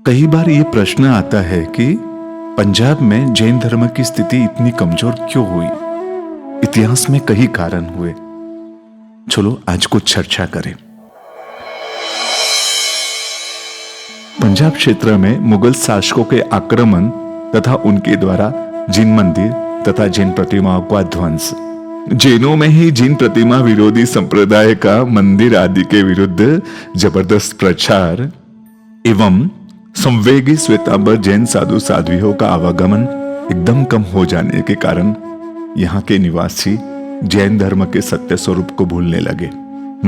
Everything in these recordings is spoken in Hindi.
कई बार ये प्रश्न आता है कि पंजाब में जैन धर्म की स्थिति इतनी कमजोर क्यों हुई। इतिहास में कई कारण हुए। चलो आज कुछ चर्चा करें। पंजाब क्षेत्र में मुगल शासकों के आक्रमण तथा उनके द्वारा जैन मंदिर तथा जैन प्रतिमाओं का ध्वंस, जैनों में ही जैन प्रतिमा विरोधी संप्रदाय का मंदिर आदि के विरुद्ध जबरदस्त प्रचार एवं संवेगी श्वेतांबर जैन साधु साध्वियों का आवागमन एकदम कम हो जाने के कारण यहाँ के निवासी जैन धर्म के सत्य स्वरूप को भूलने लगे।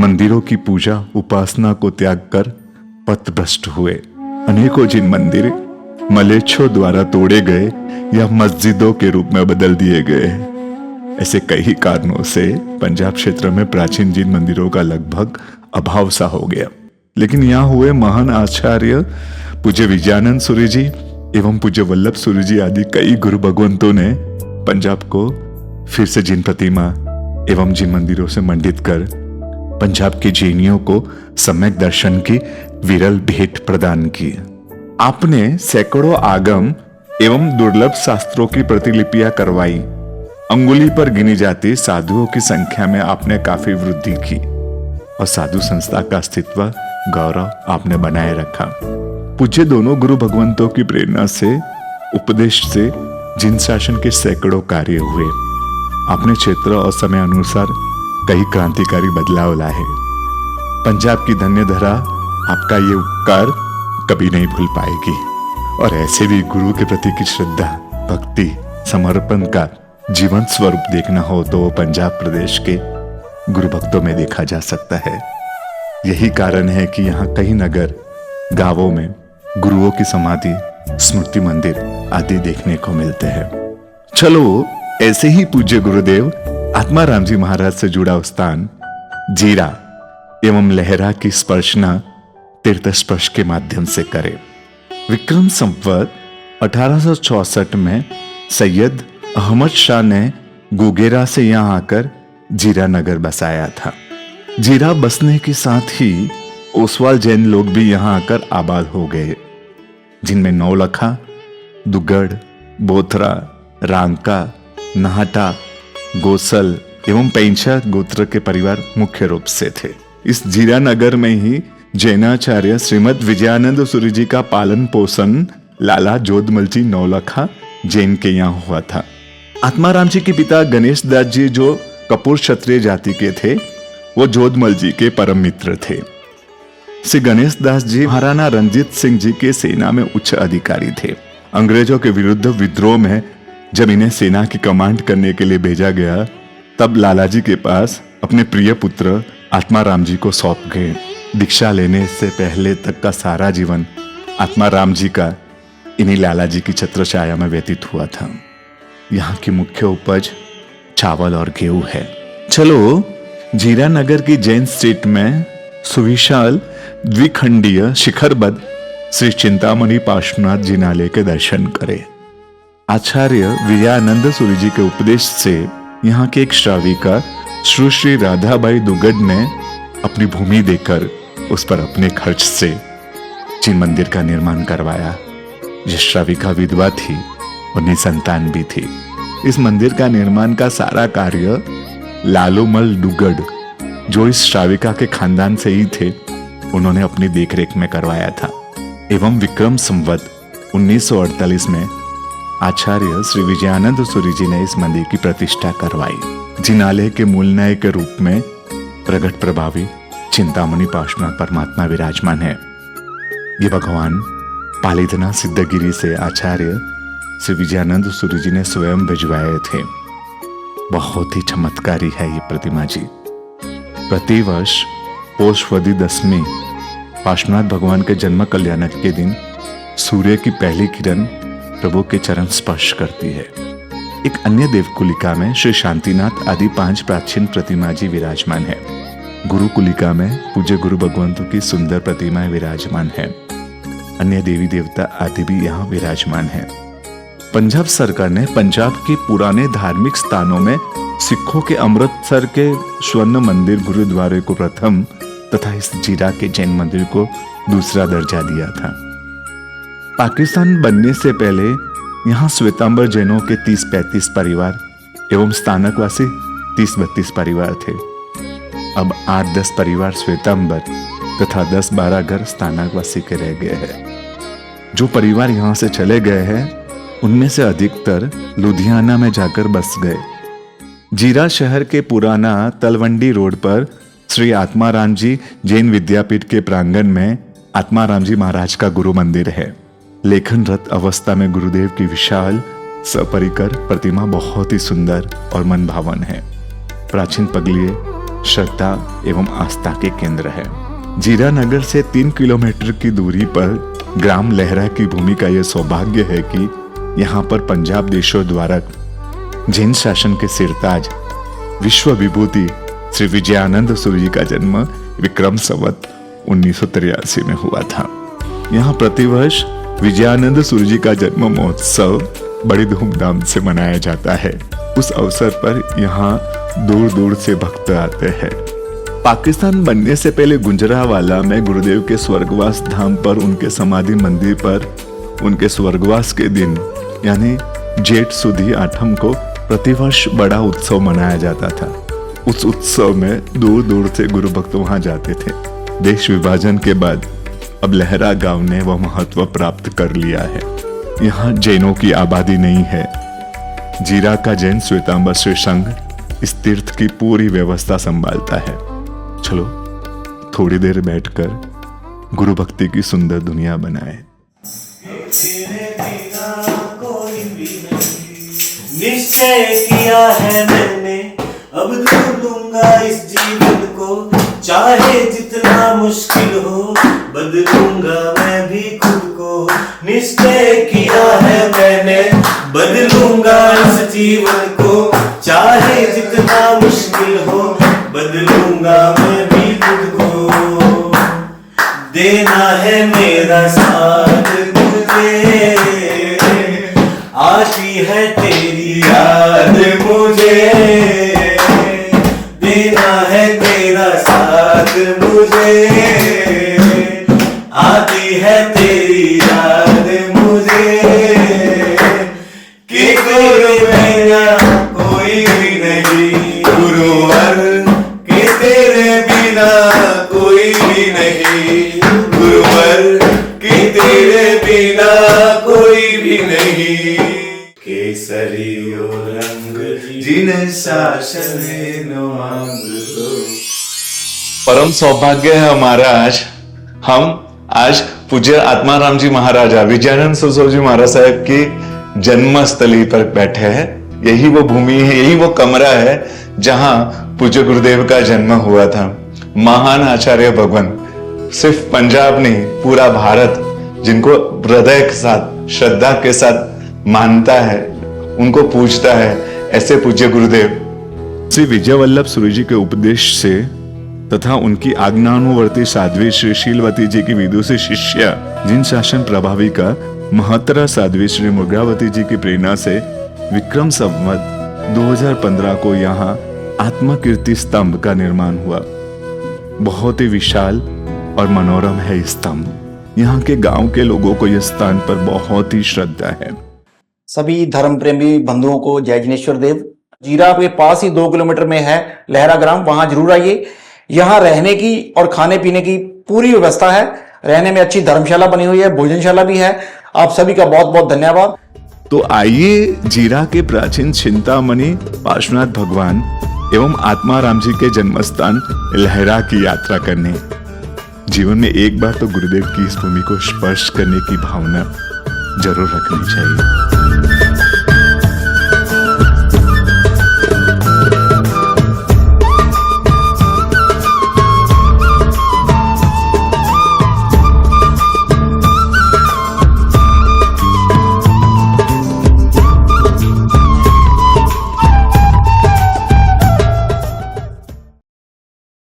मंदिरों की पूजा उपासना को त्याग कर पथभ्रष्ट हुए। अनेकों जैन मंदिर मलेच्छों द्वारा तोड़े गए या मस्जिदों के रूप में बदल दिए गए। ऐसे कई कारणों से पंजाब क्षेत्र में प्राचीन जैन मंदिरों का लगभग अभाव सा हो गया। लेकिन यहाँ हुए महान आचार्य पूज्य विजयानंद सूरी जी एवं पूज्य वल्लभ सूरी जी आदि कई गुरु भगवंतों ने पंजाब को फिर से जैन प्रतिमा एवं जैन मंदिरों से मंडित कर पंजाब के जैनियों को सम्यक दर्शन की विरल भेंट प्रदान की। आपने सैकड़ों आगम एवं दुर्लभ शास्त्रों की प्रतिलिपियां करवाई। अंगुली पर गिनी जाती साधुओं की संख्या में आपने काफी वृद्धि की और साधु संस्था का अस्तित्व गौरव आपने बनाए रखा। पूज्य दोनों गुरु भगवंतों की प्रेरणा से उपदेश से जैन शासन के सैकड़ों कार्य हुए। आपने क्षेत्र और समय अनुसार कई क्रांतिकारी बदलाव लाए। पंजाब की धन्य धरा आपका ये उपकार कभी नहीं भूल पाएगी। और ऐसे भी गुरु के प्रति की श्रद्धा भक्ति समर्पण का जीवंत स्वरूप देखना हो तो वो पंजाब प्रदेश के गुरु भक्तों में देखा जा सकता है। यही कारण है कि यहाँ कई नगर गांवों में गुरुओं की समाधि स्मृति मंदिर आदि देखने को मिलते हैं। चलो ऐसे ही पूज्य गुरुदेव आत्माराम जी महाराज से जुड़ा स्थान जीरा एवं लहरा की स्पर्शना तीर्थ स्पर्श के माध्यम से करें। विक्रम संवत 1864 में सैयद अहमद शाह ने गोगेरा से यहाँ आकर जीरा नगर बसाया था। जीरा बसने के साथ ही ओसवाल जैन लोग भी यहाँ आकर आबाद हो गए, जिनमें नौलखा, दुगड़, बोथरा, रांका, नाहटा, गोसल एवं पैंछा गोत्र के परिवार मुख्य रूप से थे। इस जीरा नगर में ही जैनाचार्य श्रीमद विजयानंद सूरी जी का पालन पोषण लाला जोधमल जी नौलखा जैन के यहाँ हुआ था। आत्माराम जी के पिता गणेश दास जी जो कपूर क्षत्रिय जाति के थे, वो जोधमल जी के परम मित्र थे। श्री गणेश दास जी महाराणा रंजीत सिंह जी के सेना में उच्च अधिकारी थे। अंग्रेजों के विरुद्ध विद्रोह में जब इन्हें सेना की कमांड करने के लिए भेजा गया, तब लालाजी के पास अपने प्रिय पुत्र आत्माराम जी को सौंप गए। दीक्षा लेने से पहले तक का सारा जीवन आत्माराम जी का इन्हीं लालाजी की छत्र छाया में व्यतीत हुआ था। यहाँ की मुख्य उपज चावल और गेहूं है। चलो जीरा नगर की जैन स्ट्रीट में सुविशाल द्विखंडीय शिखरबद्ध श्री चिंतामणि पार्श्वनाथ जिनालय के दर्शन करें। आचार्य विजयानंद सूरी जी के उपदेश से यहाँ के एक श्राविका श्री राधाबाई दुगड़ ने अपनी भूमि देकर उस पर अपने खर्च से जैन मंदिर का निर्माण करवाया। यह श्राविका विधवा थी और निसंतान भी थी। इस मंदिर का निर्माण का सारा कार्य लालूमल दुगड़, जो इस श्राविका के खानदान से ही थे, उन्होंने अपनी देखरेख में करवाया था। एवं विक्रम संवत 1948 में आचार्य श्री विजयानंद सूरी जी ने इस मंदिर की प्रतिष्ठा करवाई। जिनालय के मूल न्याय के रूप में प्रगट प्रभावी चिंतामणि पार्श्वनाथ परमात्मा विराजमान है। ये भगवान पालीधना सिद्धगिरी से आचार्य श्री विजयानंद सूरी जी ने स्वयं भिजवाए थे। बहुत ही चमत्कारी है ये प्रतिमा जी। प्रतिवर्ष पोषवदी दशमी पार्श्वनाथ भगवान के जन्म कल्याण के दिन सूर्य की पहली किरण प्रभु के चरण स्पर्श करती है। एक अन्य देवकुलिका में श्री शांतिनाथ आदि 5 प्राचीन प्रतिमा जी विराजमान है। गुरुकुलिका में पूज्य गुरु भगवंतों की सुंदर प्रतिमाएं विराजमान है। अन्य देवी देवता आदि भी यहाँ विराजमान है। पंजाब सरकार ने पंजाब के पुराने धार्मिक स्थानों में सिखों के अमृतसर के स्वर्ण मंदिर गुरुद्वारे को प्रथम तथा इस जीरा के जैन मंदिर को दूसरा दर्जा दिया था। पाकिस्तान बनने से पहले यहाँ श्वेतांबर जैनों के 30-35 परिवार एवं स्थानकवासी 30-32 परिवार थे। अब 8-10 परिवार श्वेतांबर तथा 10-12 घर स्थानकवासी के रह गए हैं। जो परिवार यहाँ से चले गए हैं उनमें से अधिकतर लुधियाना में जाकर बस गए। जीरा शहर के पुराना तलवंडी रोड पर श्री आत्माराम जी जैन विद्यापीठ के प्रांगण में आत्माराम जी महाराज का गुरु मंदिर है। लेखनरत अवस्था में गुरुदेव की विशाल सपरिकर प्रतिमा बहुत ही सुंदर और मनभावन है। प्राचीन पगलिए श्रद्धा एवं आस्था के केंद्र है। जीरा नगर से 3 किलोमीटर की दूरी पर ग्राम लहरा की भूमि का यह सौभाग्य है कि यहाँ पर पंजाब देशों द्वारा जैन शासन के सिरताज विश्व विभूति श्री विजयानंद सूर्य जी का जन्म विक्रम संवत 1983 में हुआ था। यहाँ प्रतिवर्ष विजयानंद सूर्य जी का जन्म महोत्सव बड़ी धूमधाम से मनाया जाता है। उस अवसर पर यहाँ दूर दूर से भक्त आते हैं। पाकिस्तान बनने से पहले गुजरांवाला में गुरुदेव के स्वर्गवास धाम पर उनके समाधि मंदिर पर उनके स्वर्गवास के दिन यानी जेठ सुदी 8 को प्रतिवर्ष बड़ा उत्सव मनाया जाता था। उस उत्सव में दूर दूर से गुरु भक्त वहां जाते थे। देश विभाजन के बाद अब लहरा गांव ने वह महत्व प्राप्त कर लिया है। यहाँ जैनों की आबादी नहीं है। जीरा का जैन श्वेतांबर श्री संघ इस तीर्थ की पूरी व्यवस्था संभालता है। चलो थोड़ी देर बैठकर गुरु भक्ति की सुंदर दुनिया बनाए। निश्चय किया है मैंने, अब दूर लूंगा इस जीवन को, चाहे जितना मुश्किल हो बदलूंगा मैं भी खुद को। निश्चय किया है मैंने, बदलूंगा इस जीवन को, चाहे जितना मुश्किल हो बदलूंगा मैं भी खुद को। देना है मेरा साथ मुझे, आती है तेरी याद मुझे, देना है तेरा साथ मुझे, आती है तेरी याद मुझे, कि कोई बिना कोई भी नहीं गुरुवर, कि तेरे बिना कोई भी नहीं गुरुवर, कि तेरे बिना कोई भी नहीं। केसरियो रंग जिन शासन मांग दो। परम सौभाग्य है हमारा हम आज पूज्य आत्माराम जी महाराजा विजयानंद सरस्वती जी महाराज साहब की जन्मस्थली पर बैठे हैं। यही वो भूमि है, यही वो कमरा है जहां पूज्य गुरुदेव का जन्म हुआ था। महान आचार्य भगवान सिर्फ पंजाब नहीं पूरा भारत जिनको हृदय के साथ श्रद्धा के साथ मानता है, उनको पूजता है, ऐसे पूज्य गुरुदेव श्री विजय वल्लभ सूर्य जी के उपदेश से तथा उनकी आज्ञानुवर्ती साध्वी श्री शीलवती जी की विदुषी शिष्या जिन शासन प्रभाविका महत्तरा साध्वी श्री मुद्रावती जी की प्रेरणा से विक्रम संवत 2015 को यहाँ आत्मकीर्ति स्तंभ का निर्माण हुआ। बहुत ही विशाल और मनोरम है इस स्तंभ। यहाँ के गांव के लोगों को यह स्थान पर बहुत ही श्रद्धा है। सभी धर्म प्रेमी बंधुओं को जय जिनेश्वर देव। जीरा के पास ही 2 किलोमीटर में है लहरा ग्राम, वहां जरूर आइए। यहाँ रहने की और खाने पीने की पूरी व्यवस्था है। रहने में अच्छी धर्मशाला बनी हुई है, भोजनशाला भी है। आप सभी का बहुत बहुत धन्यवाद। तो आइए जीरा के प्राचीन चिंतामणि पार्श्वनाथ भगवान एवं आत्माराम जी के जन्मस्थान लहरा की यात्रा करने। जीवन में एक बार तो गुरुदेव की इस भूमि को स्पर्श करने की भावना जरूर रखनी चाहिए।